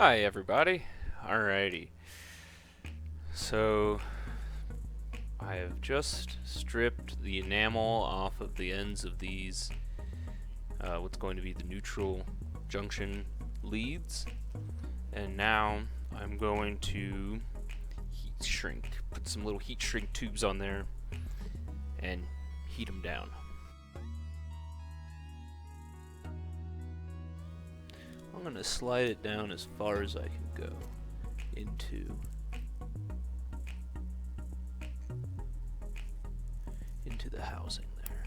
Hi everybody. Alrighty. So I have just stripped the enamel off of the ends of these what's going to be the neutral junction leads, and now I'm going to heat shrink, put some little heat shrink tubes on there and heat them down. I'm going to slide it down as far as I can go into the housing there.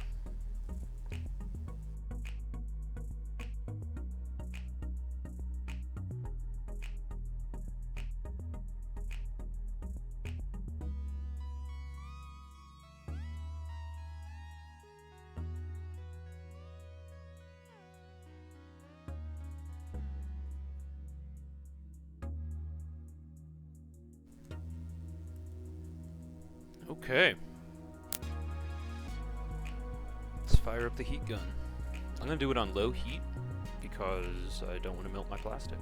Okay. Let's fire up the heat gun. I'm going to do it on low heat because I don't want to melt my plastic.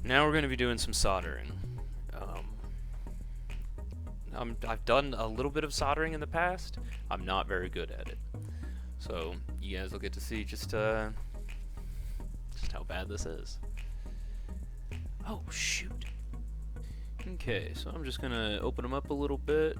Now we're going to be doing some soldering. I've done a little bit of soldering in the past. I'm not very good at it. So you guys will get to see just how bad this is. Oh shoot. Okay, so I'm just gonna open them up a little bit.